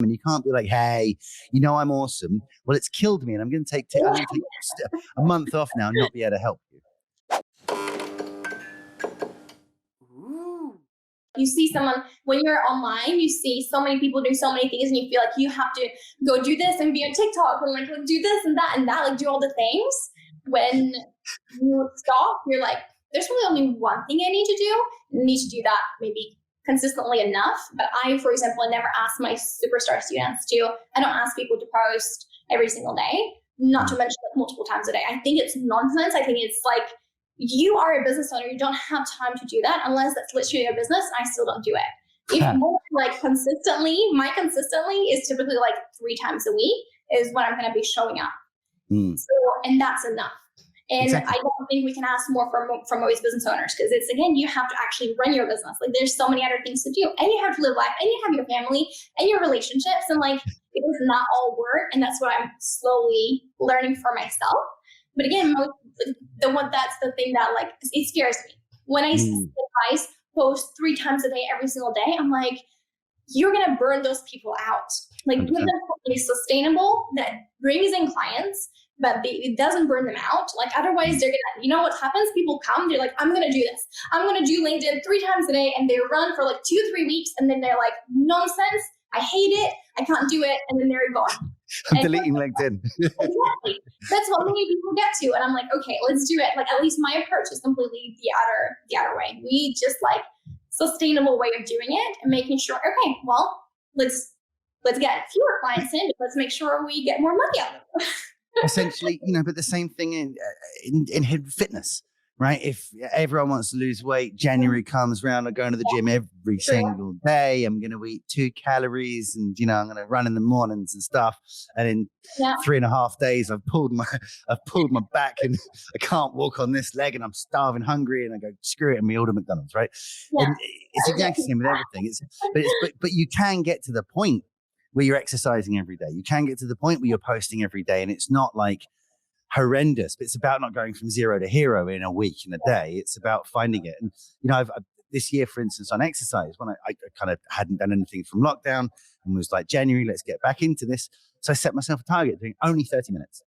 And you can't be like, hey, I'm awesome. Well, it's killed me and I'm going to take a month off now and not be able to help you. You see someone, when you're online, you see so many people doing so many things and you feel like you have to go do this and be on TikTok and like do this and that, like do all the things. When you stop, you're like, there's really only one thing I need to do. I need to do that maybe consistently enough. But I, for example, never ask my superstar students I don't ask people to post every single day, not to mention like multiple times a day. I think it's nonsense. I think it's like, you are a business owner. You don't have time to do that unless that's literally your business. And I still don't do it. If more like consistently, my consistently is typically like 3 times a week is when I'm going to be showing up. So, and that's enough. And exactly. I don't think we can ask more from most business owners because it's, again, you have to actually run your business. Like there's so many other things to do and you have to live life and you have your family and your relationships and like, it does not all work. And that's what I'm slowly learning for myself. But again, that's the thing that like, it scares me. When I see guys post 3 times a day, every single day, I'm like, you're going to burn those people out. Like give them something sustainable that brings in clients, but it doesn't burn them out. Like otherwise they're going to, what happens? People come, they're like, I'm going to do this. I'm going to do LinkedIn 3 times a day. And they run for like 2-3 weeks. And then they're like, nonsense. I hate it. I can't do it. And then they're gone. I'm deleting LinkedIn. Exactly. That's what many people get to. And I'm like, okay, let's do it. Like at least my approach is completely the other way. We just like sustainable way of doing it and making sure, okay, well, let's get fewer clients in, but let's make sure we get more money out of them. Essentially, but the same thing in fitness, right? If everyone wants to lose weight, January comes around, I'm going to the gym every single day. I'm going to eat 2 calories and, I'm going to run in the mornings and stuff. And in 3.5 days, I've pulled my back and I can't walk on this leg and I'm starving hungry and I go, screw it, and we order McDonald's, right? Yeah. And it's exactly the same with everything. But you can get to the point where you're exercising every day. You can get to the point where you're posting every day and it's not like horrendous, but it's about not going from 0 to hero in a week, in a day. It's about finding it. And, I've this year, for instance, on exercise, when I kind of hadn't done anything from lockdown and was like, January, let's get back into this. So I set myself a target doing only 30 minutes.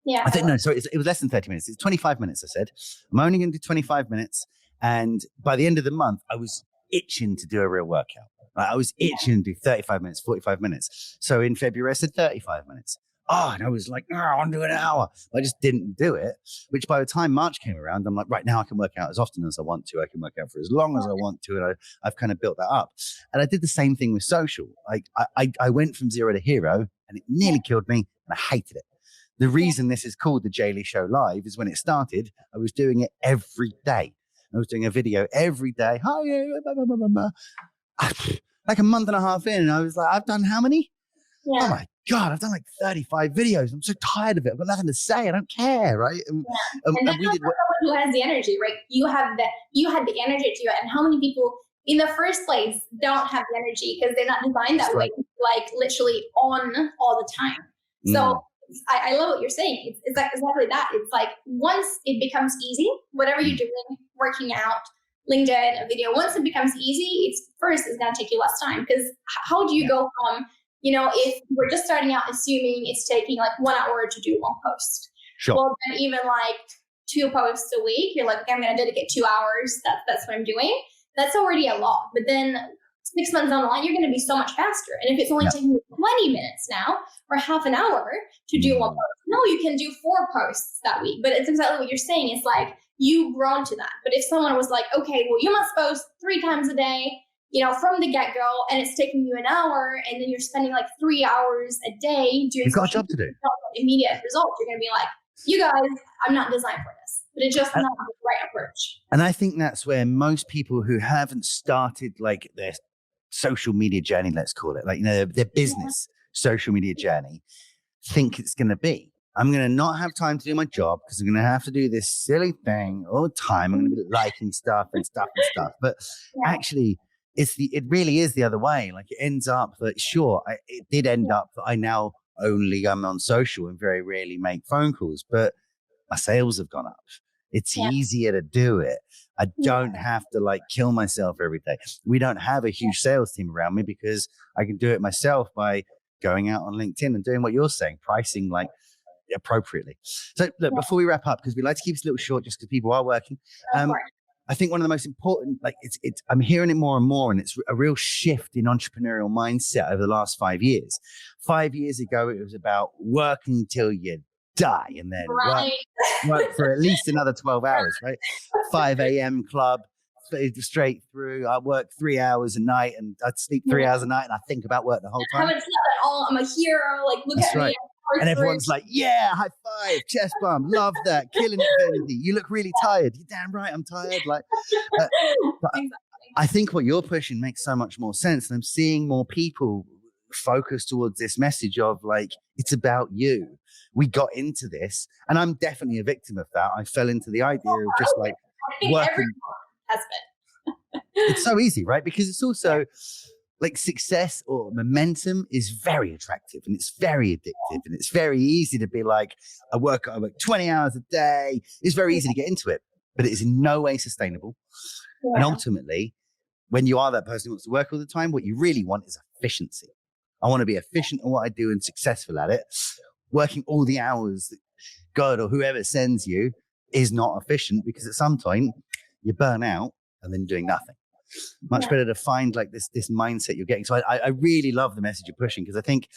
Yeah. I think, no, sorry, it was less than 30 minutes. It's 25 minutes, I said. I'm only going to do 25 minutes. And by the end of the month, I was itching to do a real workout. I was itching to do 35 minutes, 45 minutes. So in February, I said 35 minutes. And I was like, I want to do an hour. I just didn't do it, which by the time March came around, I'm like, right now I can work out as often as I want to. I can work out for as long as I want to. And I've kind of built that up. And I did the same thing with social. I went from 0 to hero and it nearly killed me and I hated it. The reason this is called the Daily Show Live is when it started, I was doing it every day. I was doing a video every day. Hi, blah, blah, blah, blah. Like a month and a half in, and I was like, I've done how many? Yeah. Oh my God, I've done like 35 videos. I'm so tired of it. I've got nothing to say. I don't care, right? And that's we did someone who has the energy, right? You had the energy to it. And how many people in the first place don't have the energy because they're not designed that way, like literally on all the time. So I love what you're saying. It's exactly that. It's like once it becomes easy, whatever you're doing, working out, LinkedIn, a video, once it becomes easy, it's going to take you less time. Because how do you go from, if we're just starting out assuming it's taking like 1 hour to do 1 post. Sure. Well, then even like 2 posts a week, you're like, okay, I'm going to dedicate 2 hours. That's what I'm doing. That's already a lot. But then 6 months online, you're going to be so much faster. And if it's only taking you 20 minutes now or half an hour to do 1 post, no, you can do 4 posts that week. But it's exactly what you're saying. It's like, you've grown to that. But if someone was like, okay, well, you must post 3 times a day, from the get-go, and it's taking you an hour, and then you're spending like 3 hours a day doing you've got a job to do. Immediate results, you're going to be like, you guys, I'm not designed for this. But it's just not the right approach. And I think that's where most people who haven't started like their social media journey, let's call it, like, their business social media journey, think it's going to be. I'm going to not have time to do my job because I'm going to have to do this silly thing all the time. I'm going to be liking stuff and stuff. But actually, it really is the other way. Like it ends up that, it did end up that I now only am on social and very rarely make phone calls, but my sales have gone up. It's easier to do it. I don't have to like kill myself every day. We don't have a huge sales team around me because I can do it myself by going out on LinkedIn and doing what you're saying, pricing like appropriately. So look, before we wrap up, because we like to keep this a little short just because people are working. I think one of the most important, like I'm hearing it more and more, and it's a real shift in entrepreneurial mindset over the last 5 years. 5 years ago, it was about work until you die and then work for at least another 12 hours, right? 5 a.m. club straight through. I work 3 hours a night and I'd sleep 3 hours a night and I think about work the whole time. I haven't slept at all. I'm a hero. Like, look at me. And everyone's like, yeah, high five, chest bump, love that, killing it, Vendy. You look really tired. You're damn right, I'm tired. Like, but I think what you're pushing makes so much more sense. And I'm seeing more people focus towards this message of like, it's about you. We got into this, and I'm definitely a victim of that. I fell into the idea of just like working. Everyone has been. It's so easy, right? Because it's also like success or momentum is very attractive and it's very addictive and it's very easy to be like, I work 20 hours a day. It's very easy to get into it, but it is in no way sustainable. And ultimately, when you are that person who wants to work all the time, what you really want is efficiency. I want to be efficient at what I do and successful at it. Working all the hours that God or whoever sends you is not efficient because at some point you burn out and then you're doing nothing. Much better to find like this mindset you're getting. So I really love the message you're pushing because I think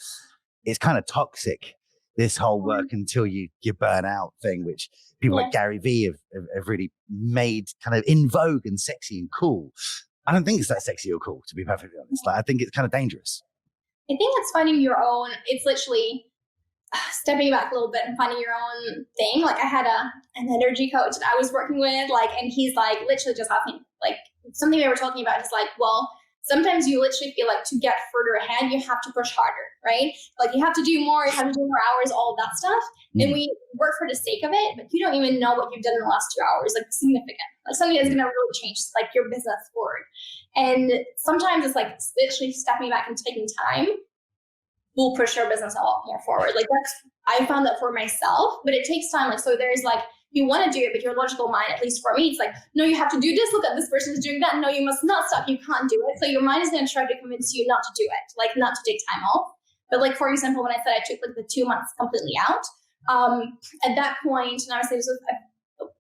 it's kind of toxic, this whole work until you burn out thing, which people like Gary Vee have really made kind of in vogue and sexy and cool. I don't think it's that sexy or cool, to be perfectly honest. Like, I think it's kind of dangerous. I think it's finding your own, it's literally stepping back a little bit and finding your own thing. Like I had an energy coach that I was working with, like, and he's like literally just asking, like something we were talking about. He's like, well, sometimes you literally feel like to get further ahead, you have to push harder, right? Like you have to do more, you have to do more hours, all of that stuff. And we work for the sake of it, but you don't even know what you've done in the last 2 hours, like significant, like something that's going to really change like your business forward. And sometimes it's like literally stepping back and taking time will push your business a lot more forward. Like I found that for myself, but it takes time. Like, so there's like, you want to do it, but your logical mind, at least for me, it's like, no, you have to do this. Look at this person is doing that. No, you must not stop. You can't do it. So your mind is going to try to convince you not to do it, like not to take time off. But like, for example, when I said I took like the 2 months completely out, at that point, and I would say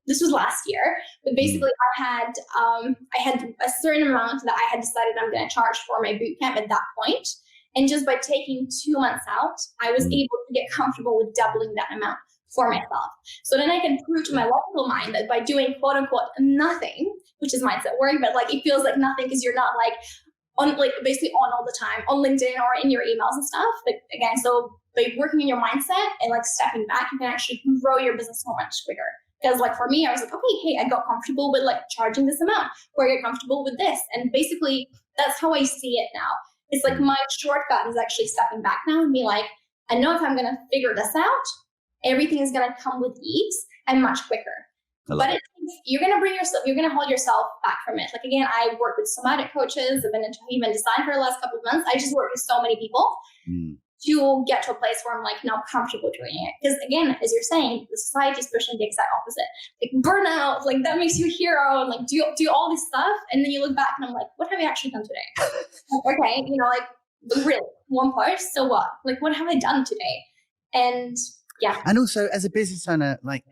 this was last year, but basically I had a certain amount that I had decided I'm going to charge for my boot camp at that point. And just by taking 2 months out, I was able to get comfortable with doubling that amount for myself. So then I can prove to my logical mind that by doing quote unquote nothing, which is mindset work, but like it feels like nothing because you're not like on, like basically on all the time on LinkedIn or in your emails and stuff. But again, so by working in your mindset and like stepping back, you can actually grow your business so much quicker. Because like for me, I was like, okay, hey, I got comfortable with like charging this amount, or I get comfortable with this. And basically that's how I see it now. It's like my shortcut is actually stepping back now and be like, I know if I'm going to figure this out, everything is going to come with ease and much quicker. But you're going to hold yourself back from it. Like, again, I work with somatic coaches. I've been into human design for the last couple of months. I just work with so many people to get to a place where I'm like now comfortable doing it. Because again, as you're saying, the society is pushing the exact opposite. Like burnout, like that makes you a hero, and like do all this stuff. And then you look back and I'm like, what have I actually done today? Okay, like really one part. So what? Like, what have I done today? And yeah. And also as a business owner, like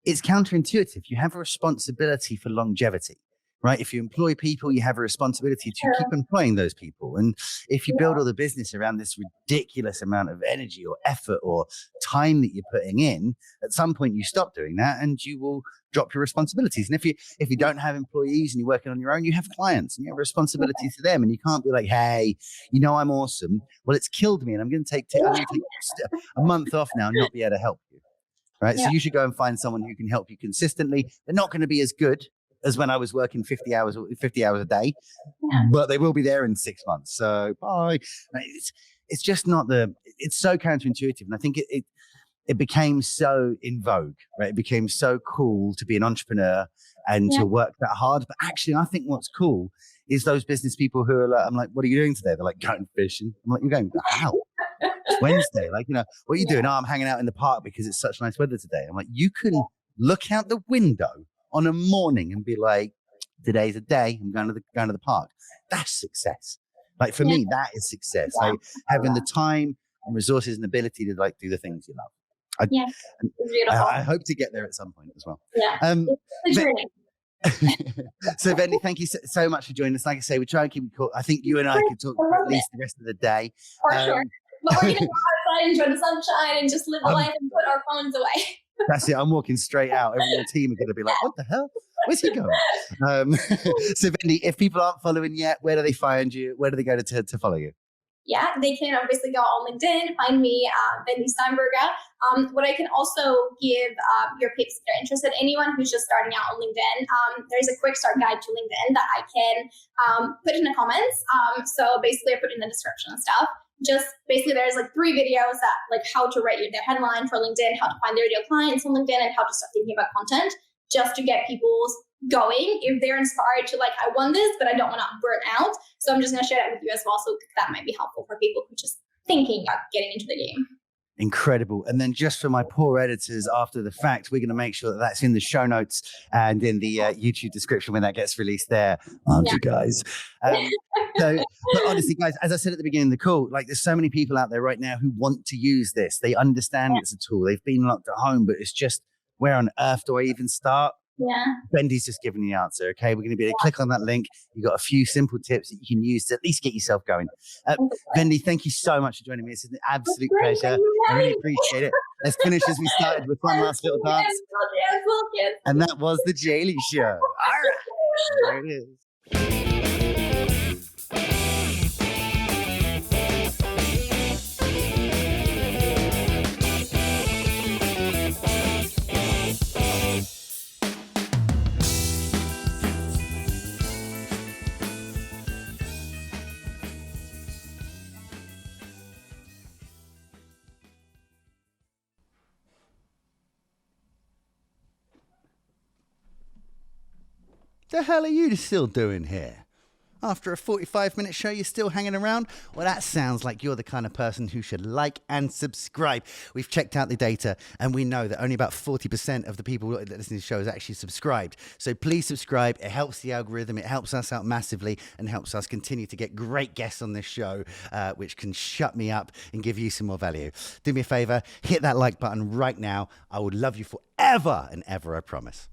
it's counterintuitive. You have a responsibility for longevity, right? If you employ people, you have a responsibility to keep employing those people. And if you build all the business around this ridiculous amount of energy or effort or time that you're putting in, at some point you stop doing that and you will drop your responsibilities. And if you don't have employees and you're working on your own, you have clients and you have a responsibility to them. And you can't be like, hey, I'm awesome. Well, it's killed me and I'm going to take a month off now and not be able to help you. Right. So you should go and find someone who can help you consistently. They're not going to be as good as when I was working 50 hours a day, but they will be there in 6 months. So bye. It's just not it's so counterintuitive. And I think it became so in vogue, right? It became so cool to be an entrepreneur and to work that hard. But actually, I think what's cool is those business people who are like, I'm like, what are you doing today? They're like, going fishing. I'm like, you're going out? It's Wednesday. Like, what are you doing? Oh, I'm hanging out in the park because it's such nice weather today. I'm like, you can look out the window on a morning and be like, today's a day. I'm going to the park. That's success. Like for me, that is success. Like having the time and resources and ability to like do the things you love. It's beautiful. I hope to get there at some point as well. It's a journey. So Vendy, thank you so much for joining us. Like I say, we try and keep it cool. I think you and I could talk for at least the rest of the day. For sure. But we're going to go outside, enjoy the sunshine, and just live life and put our phones away. That's it. I'm walking straight out. Every other team are going to be like, what the hell? Where's he going? So Vendy, if people aren't following yet, where do they find you? Where do they go to follow you? Yeah, they can obviously go on LinkedIn, find me, Vendy Steinberga. What I can also give your peeps that are interested, anyone who's just starting out on LinkedIn, there's a quick start guide to LinkedIn that I can put in the comments. So basically I put in the description and stuff. Just basically there's like 3 videos that like how to write their headline for LinkedIn, how to find their ideal clients on LinkedIn, and how to start thinking about content just to get people's going if they're inspired to like, I want this, but I don't want to burn out. So I'm just going to share that with you as well. So that might be helpful for people who are just thinking about getting into the game. Incredible. And then just for my poor editors after the fact, we're going to make sure that that's in the show notes and in the YouTube description when that gets released there, aren't you guys? But honestly, guys, as I said at the beginning of the call, like there's so many people out there right now who want to use this. They understand it's a tool. They've been locked at home, but it's just, where on earth do I even start? Vendy's just giving you the answer. Okay, we're going to be able to click on that link. You've got a few simple tips that you can use to at least get yourself going. Vendy, thank you so much for joining me. It's an absolute pleasure. I really appreciate it. Let's finish as we started with one last little dance. And that was the Jaylee Show. All right, there it is. The hell are you still doing here? After a 45-minute show, you're still hanging around? Well, that sounds like you're the kind of person who should like and subscribe. We've checked out the data, and we know that only about 40% of the people that listen to the show is actually subscribed. So please subscribe. It helps the algorithm. It helps us out massively and helps us continue to get great guests on this show, which can shut me up and give you some more value. Do me a favor, hit that like button right now. I would love you forever and ever, I promise.